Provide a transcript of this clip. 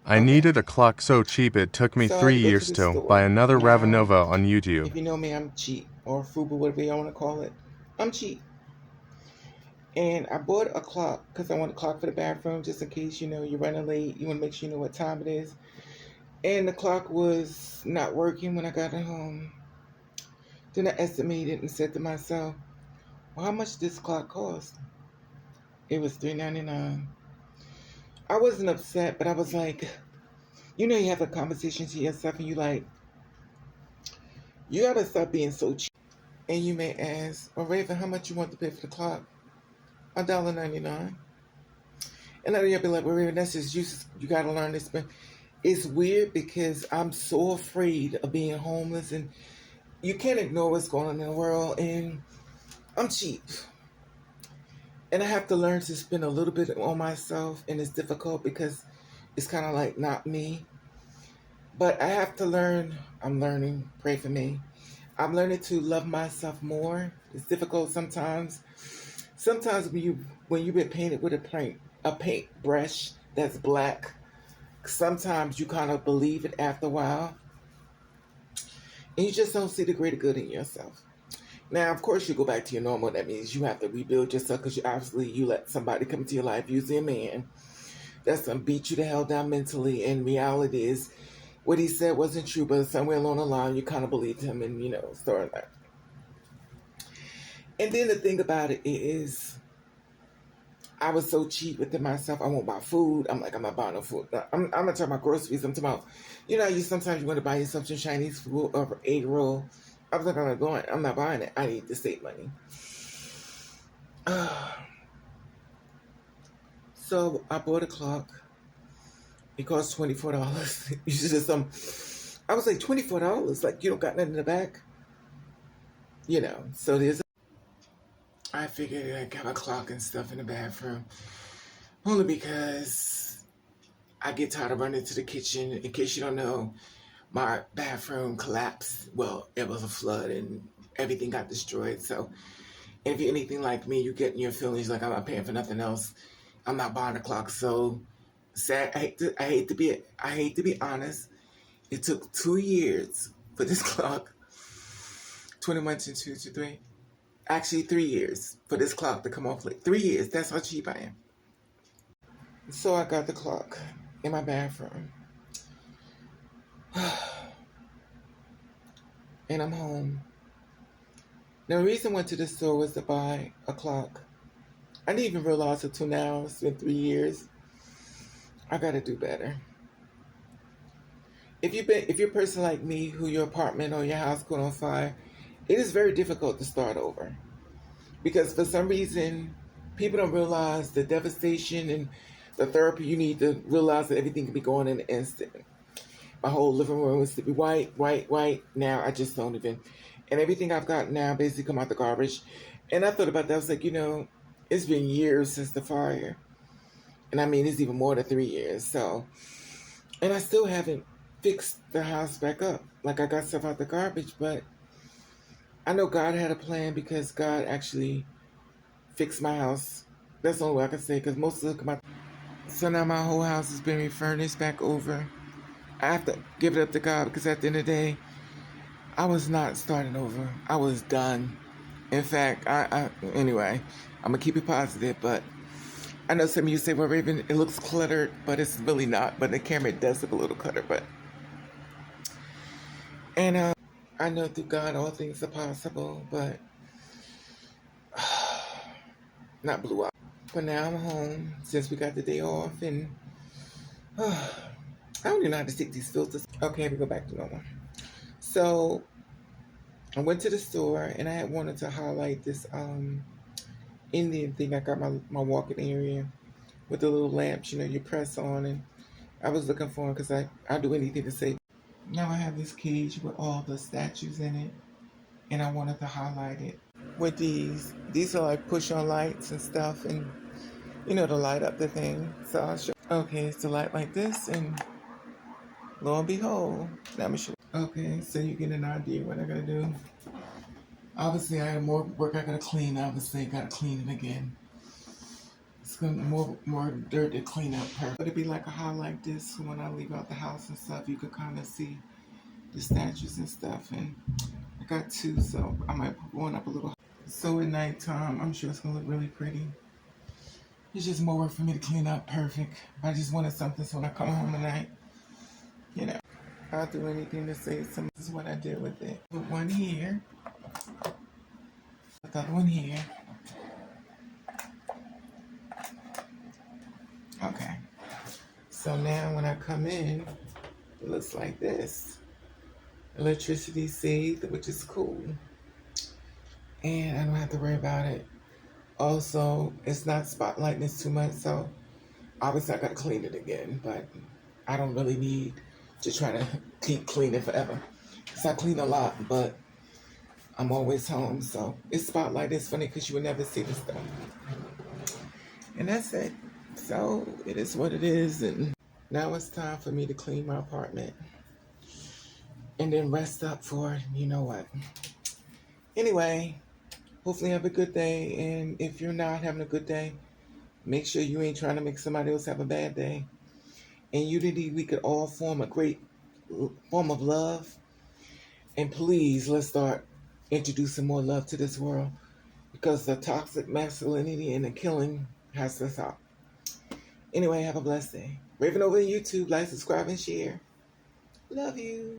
I Okay. needed a clock so cheap it took me So I had 3 to go to years the to buy store. another Now, Ravanova on YouTube. if you know me, I'm cheap or frugal, whatever you want to call it. I'm cheap. And I bought a clock because I want a clock for the bathroom just in case, you're running late. You want to make sure you know what time it is. And the clock was not working when I got it home. Then I estimated and said to myself, well, how much this clock cost? It was $3.99. I wasn't upset, but I was like, you have a conversation to yourself and you like, you gotta stop being so cheap. And you may ask, well, Raven, how much you want to pay for the clock? $1.99. And then you'll be like, well, Raven, that's just you gotta learn this. But it's weird because I'm so afraid of being homeless and you can't ignore what's going on in the world. And I'm cheap. And I have to learn to spend a little bit on myself. And it's difficult because it's kind of like not me. But I have to learn. I'm learning. Pray for me. I'm learning to love myself more. It's difficult sometimes. Sometimes when you've been painted with a paint brush that's black, sometimes you kind of believe it after a while, and you just don't see the greater good in yourself. Now, of course, you go back to your normal. That means you have to rebuild yourself because you let somebody come into your life, usually a man, that's gonna beat you the hell down mentally. And reality is, what he said wasn't true, but somewhere along the line, you kind of believed him, and started that. And then the thing about it is, I was so cheap within myself. I won't buy food. I'm like, I'm not buying no food. I'm not talking about groceries. I'm talking about, you sometimes you want to buy yourself some Chinese food or egg roll. I was like, I'm not buying it. I need to save money. So I bought a clock. It cost $24. Usually I was like, $24? Like, you don't got nothing in the back? So I figured I'd have a clock and stuff in the bathroom. Only because I get tired of running to the kitchen. In case you don't know, my bathroom collapsed. Well, it was a flood and everything got destroyed. So if you're anything like me, you get in your feelings like I'm not paying for nothing else. I'm not buying a clock. So sad. I hate to be honest. It took 2 years for this clock. 20 months and 2 to 3. Actually, 3 years for this clock to come off. Like 3 years. That's how cheap I am. So I got the clock in my bathroom. And I'm home. Now, the reason I went to the store was to buy a clock. I didn't even realize until now, it's been 3 years. I gotta do better. If you're a person like me who your apartment or your house caught on fire, it is very difficult to start over. Because for some reason, people don't realize the devastation and the therapy you need to realize that everything can be gone in an instant. My whole living room used to be white, white, white. Now I just don't even. And everything I've got now basically come out the garbage. And I thought about that. I was like, it's been years since the fire. And I mean, it's even more than 3 years. So, and I still haven't fixed the house back up. Like I got stuff out the garbage, but I know God had a plan because God actually fixed my house. That's the only way I can say because most of it come out. So now my whole house has been refurnished back over. I have to give it up to God because at the end of the day, I was not starting over. I was done. In fact, anyway, I'm gonna keep it positive, but I know some of you say, well, Raven, it looks cluttered, but it's really not. But the camera does look a little cluttered, and I know through God all things are possible, but not blew up. But now I'm home since we got the day off, and I don't even know how to stick these filters. Okay, we go back to normal. So I went to the store and I had wanted to highlight this Indian thing. I got my walking area with the little lamps, you press on, and I was looking for them because I'll do anything to save. Now I have this cage with all the statues in it, and I wanted to highlight it with these. These are like push on lights and stuff, and to light up the thing. So I'll show. Okay, it's to light like this, and lo and behold, let me show. Okay, so you get an idea what I gotta do. Obviously, I have more work I gotta clean. Obviously, I gotta clean it again. gonna more dirt to clean up. Perfect. It'd be like a hall like this when I leave out the house and stuff. You could kind of see the statues and stuff. And I got two, so I might put one up a little. So at nighttime, I'm sure it's gonna look really pretty. It's just more work for me to clean up. Perfect. I just wanted something so when I come home at night, you know, I'll do anything to save some. This is what I did with it. Put one here. Put the other one here. Okay. So now when I come in, it looks like this. Electricity saved, which is cool. And I don't have to worry about it. Also, it's not spotlighting this too much, so obviously I gotta clean it again, but I don't really need to try to keep cleaning forever. Because I clean a lot, but I'm always home, so it's spotlight. It's funny because you would never see this stuff. And that's it. So it is what it is, and now it's time for me to clean my apartment and then rest up for you know what. Anyway, hopefully have a good day, and if you're not having a good day, make sure you ain't trying to make somebody else have a bad day. In unity, we could all form a great form of love, and please, let's start introducing more love to this world, because the toxic masculinity and the killing has to stop. Anyway, have a blessed day. Raven over on YouTube, like, subscribe, and share. Love you.